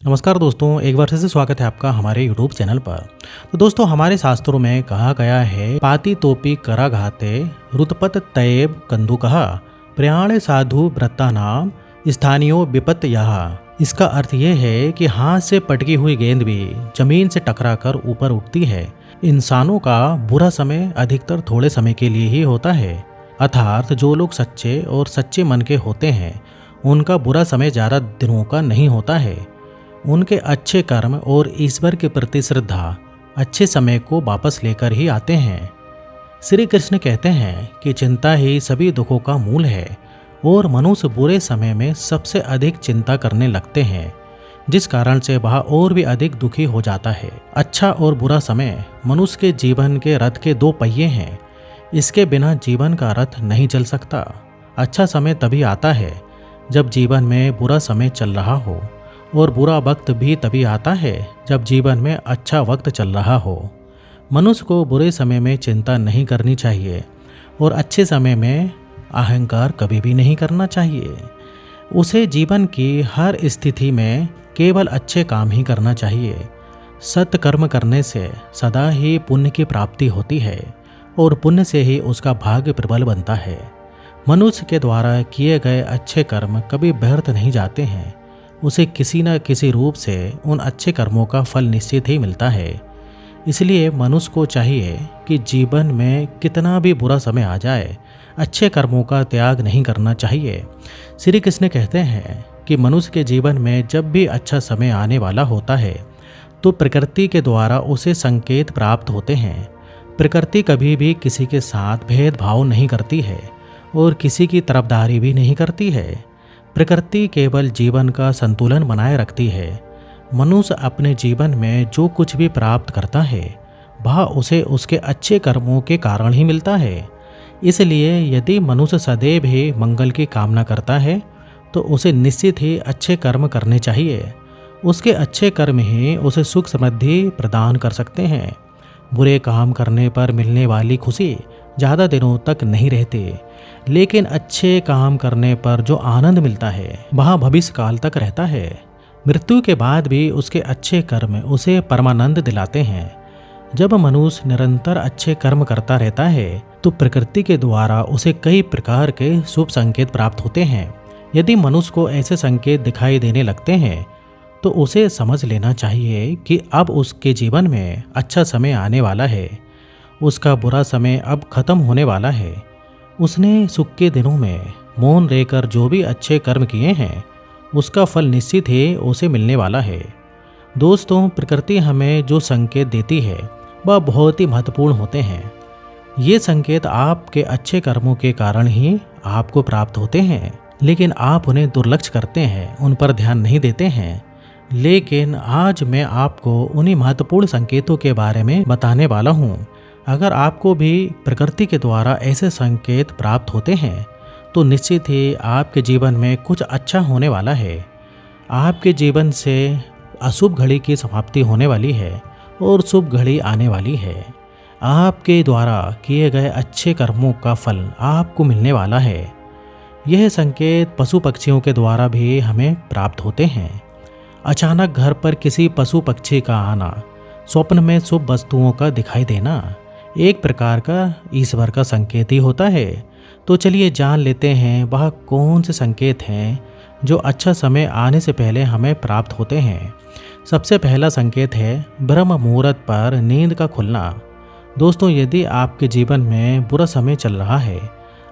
नमस्कार दोस्तों, एक बार फिर से स्वागत है आपका हमारे YouTube चैनल पर। तो दोस्तों, हमारे शास्त्रों में कहा गया है, पाती तोपी करा घाते रुतपत तैब कंदु कहा प्रयाण साधु व्रता नाम स्थानियो विपत यहा। इसका अर्थ ये है कि हाथ से पटकी हुई गेंद भी जमीन से टकराकर ऊपर उठती है। इंसानों का बुरा समय अधिकतर थोड़े समय के लिए ही होता है, अर्थात जो लोग सच्चे और सच्चे मन के होते हैं उनका बुरा समय ज़्यादा दिनों का नहीं होता है। उनके अच्छे कर्म और ईश्वर के प्रति श्रद्धा अच्छे समय को वापस लेकर ही आते हैं। श्री कृष्ण कहते हैं कि चिंता ही सभी दुखों का मूल है और मनुष्य बुरे समय में सबसे अधिक चिंता करने लगते हैं, जिस कारण से वह और भी अधिक दुखी हो जाता है। अच्छा और बुरा समय मनुष्य के जीवन के रथ के दो पहिए हैं। इसके बिना जीवन का रथ नहीं चल सकता। अच्छा समय तभी आता है जब जीवन में बुरा समय चल रहा हो, और बुरा वक्त भी तभी आता है जब जीवन में अच्छा वक्त चल रहा हो। मनुष्य को बुरे समय में चिंता नहीं करनी चाहिए और अच्छे समय में अहंकार कभी भी नहीं करना चाहिए। उसे जीवन की हर स्थिति में केवल अच्छे काम ही करना चाहिए। सत्कर्म करने से सदा ही पुण्य की प्राप्ति होती है और पुण्य से ही उसका भाग्य प्रबल बनता है। मनुष्य के द्वारा किए गए अच्छे कर्म कभी व्यर्थ नहीं जाते हैं। उसे किसी न किसी रूप से उन अच्छे कर्मों का फल निश्चित ही मिलता है। इसलिए मनुष्य को चाहिए कि जीवन में कितना भी बुरा समय आ जाए, अच्छे कर्मों का त्याग नहीं करना चाहिए। श्री कृष्ण कहते हैं कि मनुष्य के जीवन में जब भी अच्छा समय आने वाला होता है तो प्रकृति के द्वारा उसे संकेत प्राप्त होते हैं। प्रकृति कभी भी किसी के साथ भेदभाव नहीं करती है और किसी की तरफदारी भी नहीं करती है। प्रकृति केवल जीवन का संतुलन बनाए रखती है। मनुष्य अपने जीवन में जो कुछ भी प्राप्त करता है वह उसे उसके अच्छे कर्मों के कारण ही मिलता है। इसलिए यदि मनुष्य सदैव ही मंगल की कामना करता है तो उसे निश्चित ही अच्छे कर्म करने चाहिए। उसके अच्छे कर्म ही उसे सुख समृद्धि प्रदान कर सकते हैं। बुरे काम करने पर मिलने वाली खुशी ज़्यादा दिनों तक नहीं रहती, लेकिन अच्छे काम करने पर जो आनंद मिलता है वह भविष्य काल तक रहता है। मृत्यु के बाद भी उसके अच्छे कर्म उसे परमानंद दिलाते हैं। जब मनुष्य निरंतर अच्छे कर्म करता रहता है तो प्रकृति के द्वारा उसे कई प्रकार के शुभ संकेत प्राप्त होते हैं। यदि मनुष्य को ऐसे संकेत दिखाई देने लगते हैं तो उसे समझ लेना चाहिए कि अब उसके जीवन में अच्छा समय आने वाला है। उसका बुरा समय अब खत्म होने वाला है। उसने सुख के दिनों में मौन रहकर जो भी अच्छे कर्म किए हैं उसका फल निश्चित ही उसे मिलने वाला है। दोस्तों, प्रकृति हमें जो संकेत देती है वह बहुत ही महत्वपूर्ण होते हैं। ये संकेत आपके अच्छे कर्मों के कारण ही आपको प्राप्त होते हैं, लेकिन आप उन्हें दुर्लक्ष्य करते हैं, उन पर ध्यान नहीं देते हैं। लेकिन आज मैं आपको उन्हीं महत्वपूर्ण संकेतों के बारे में बताने वाला हूँ। अगर आपको भी प्रकृति के द्वारा ऐसे संकेत प्राप्त होते हैं तो निश्चित ही आपके जीवन में कुछ अच्छा होने वाला है। आपके जीवन से अशुभ घड़ी की समाप्ति होने वाली है और शुभ घड़ी आने वाली है। आपके द्वारा किए गए अच्छे कर्मों का फल आपको मिलने वाला है। यह संकेत पशु पक्षियों के द्वारा भी हमें प्राप्त होते हैं। अचानक घर पर किसी पशु पक्षी का आना, स्वप्न में शुभ वस्तुओं का दिखाई देना एक प्रकार का ईश्वर का संकेत ही होता है। तो चलिए जान लेते हैं वह कौन से संकेत हैं जो अच्छा समय आने से पहले हमें प्राप्त होते हैं। सबसे पहला संकेत है ब्रह्म मुहूर्त पर नींद का खुलना। दोस्तों, यदि आपके जीवन में बुरा समय चल रहा है,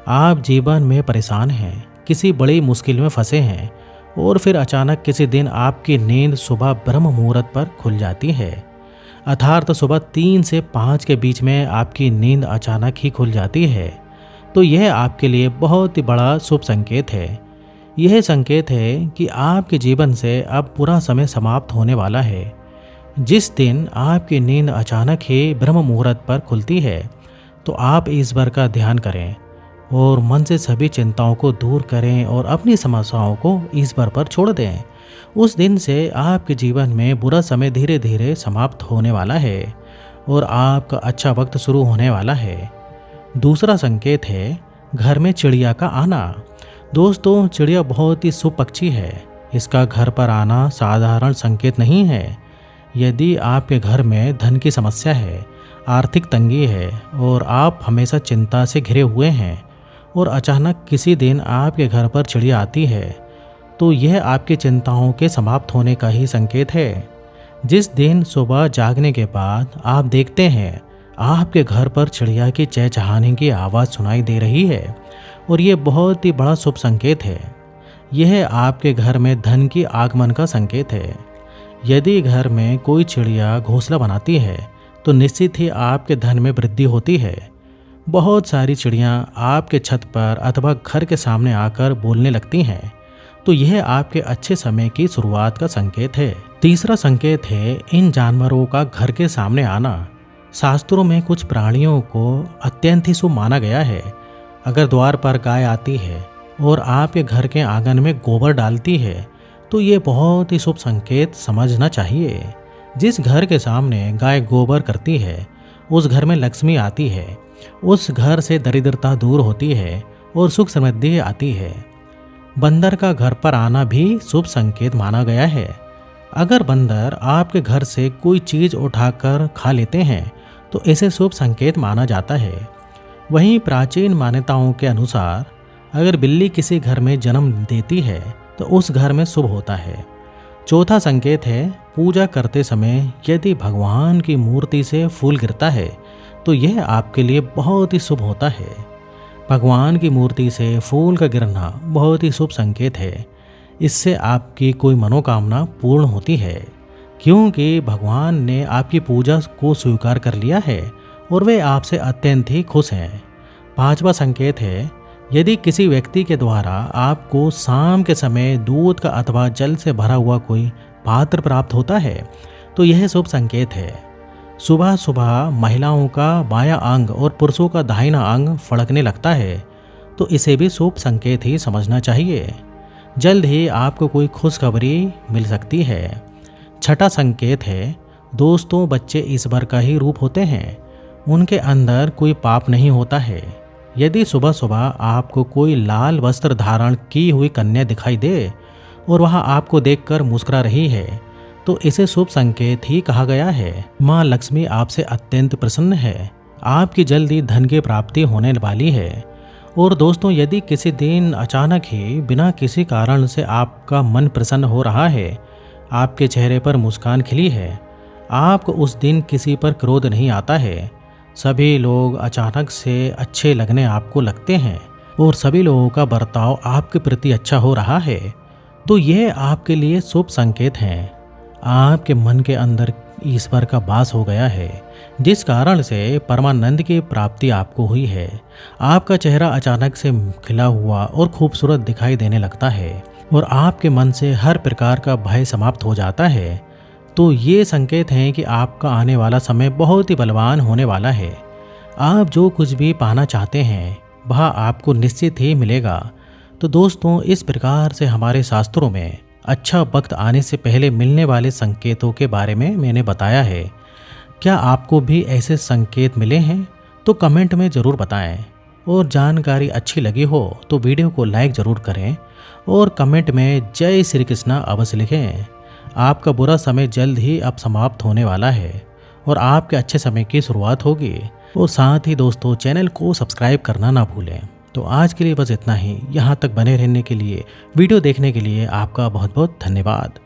आप जीवन में परेशान हैं, किसी बड़ी मुश्किल में फंसे हैं और फिर अचानक किसी दिन आपकी नींद सुबह ब्रह्म मुहूर्त पर खुल जाती है, अर्थात सुबह 3 से 5 के बीच में आपकी नींद अचानक ही खुल जाती है, तो यह आपके लिए बहुत ही बड़ा शुभ संकेत है। यह संकेत है कि आपके जीवन से अब बुरा समय समाप्त होने वाला है। जिस दिन आपकी नींद अचानक ही ब्रह्म मुहूर्त पर खुलती है तो आप ईश्वर का ध्यान करें और मन से सभी चिंताओं को दूर करें और अपनी समस्याओं को ईश्वर पर छोड़ दें। उस दिन से आपके जीवन में बुरा समय धीरे धीरे समाप्त होने वाला है और आपका अच्छा वक्त शुरू होने वाला है। दूसरा संकेत है घर में चिड़िया का आना। दोस्तों, चिड़िया बहुत ही शुभ पक्षी है। इसका घर पर आना साधारण संकेत नहीं है। यदि आपके घर में धन की समस्या है, आर्थिक तंगी है और आप हमेशा चिंता से घिरे हुए हैं और अचानक किसी दिन आपके घर पर चिड़िया आती है, तो यह आपकी चिंताओं के समाप्त होने का ही संकेत है। जिस दिन सुबह जागने के बाद आप देखते हैं आपके घर पर चिड़िया की चहचहाने की आवाज़ सुनाई दे रही है और ये बहुत ही बड़ा शुभ संकेत है। यह आपके घर में धन की आगमन का संकेत है। यदि घर में कोई चिड़िया घोंसला बनाती है तो निश्चित ही आपके धन में वृद्धि होती है। बहुत सारी चिड़ियाँ आपके छत पर अथवा घर के सामने आकर बोलने लगती हैं, तो यह आपके अच्छे समय की शुरुआत का संकेत है। तीसरा संकेत है इन जानवरों का घर के सामने आना। शास्त्रों में कुछ प्राणियों को अत्यंत ही शुभ माना गया है। अगर द्वार पर गाय आती है और आपके घर के आंगन में गोबर डालती है तो ये बहुत ही शुभ संकेत समझना चाहिए। जिस घर के सामने गाय गोबर करती है उस घर में लक्ष्मी आती है, उस घर से दरिद्रता दूर होती है और सुख समृद्धि आती है। बंदर का घर पर आना भी शुभ संकेत माना गया है। अगर बंदर आपके घर से कोई चीज़ उठाकर खा लेते हैं तो इसे शुभ संकेत माना जाता है। वहीं प्राचीन मान्यताओं के अनुसार अगर बिल्ली किसी घर में जन्म देती है तो उस घर में शुभ होता है। चौथा संकेत है पूजा करते समय यदि भगवान की मूर्ति से फूल गिरता है तो यह आपके लिए बहुत ही शुभ होता है। भगवान की मूर्ति से फूल का गिरना बहुत ही शुभ संकेत है। इससे आपकी कोई मनोकामना पूर्ण होती है, क्योंकि भगवान ने आपकी पूजा को स्वीकार कर लिया है और वे आपसे अत्यंत ही खुश हैं। पांचवा संकेत है यदि किसी व्यक्ति के द्वारा आपको शाम के समय दूध का अथवा जल से भरा हुआ कोई पात्र प्राप्त होता है तो यह शुभ संकेत है। सुबह सुबह महिलाओं का बायां अंग और पुरुषों का दाहिना अंग फड़कने लगता है तो इसे भी शुभ संकेत ही समझना चाहिए। जल्द ही आपको कोई खुशखबरी मिल सकती है। छठा संकेत है दोस्तों, बच्चे ईश्वर का ही रूप होते हैं, उनके अंदर कोई पाप नहीं होता है। यदि सुबह सुबह आपको कोई लाल वस्त्र धारण की हुई कन्या दिखाई दे और वह आपको देखकर मुस्कुरा रही है तो इसे शुभ संकेत ही कहा गया है। माँ लक्ष्मी आपसे अत्यंत प्रसन्न है। आपकी जल्दी धन की प्राप्ति होने वाली है। और दोस्तों, यदि किसी दिन अचानक ही बिना किसी कारण से आपका मन प्रसन्न हो रहा है, आपके चेहरे पर मुस्कान खिली है, आपको उस दिन किसी पर क्रोध नहीं आता है, सभी लोग अचानक से अच्छे लगने आपको लगते हैं और सभी लोगों का बर्ताव आपके प्रति अच्छा हो रहा है, तो यह आपके लिए शुभ संकेत हैं। आपके मन के अंदर ईश्वर का वास हो गया है, जिस कारण से परमानंद की प्राप्ति आपको हुई है। आपका चेहरा अचानक से खिला हुआ और खूबसूरत दिखाई देने लगता है और आपके मन से हर प्रकार का भय समाप्त हो जाता है। तो ये संकेत हैं कि आपका आने वाला समय बहुत ही बलवान होने वाला है। आप जो कुछ भी पाना चाहते हैं वह आपको निश्चित ही मिलेगा। तो दोस्तों, इस प्रकार से हमारे शास्त्रों में अच्छा वक्त आने से पहले मिलने वाले संकेतों के बारे में मैंने बताया है। क्या आपको भी ऐसे संकेत मिले हैं? तो कमेंट में ज़रूर बताएं। और जानकारी अच्छी लगी हो तो वीडियो को लाइक ज़रूर करें और कमेंट में जय श्री कृष्णा अवश्य लिखें। आपका बुरा समय जल्द ही अब समाप्त होने वाला है और आपके अच्छे समय की शुरुआत होगी। और साथ ही दोस्तों, चैनल को सब्सक्राइब करना ना भूलें। तो आज के लिए बस इतना ही। यहाँ तक बने रहने के लिए, वीडियो देखने के लिए आपका बहुत बहुत धन्यवाद।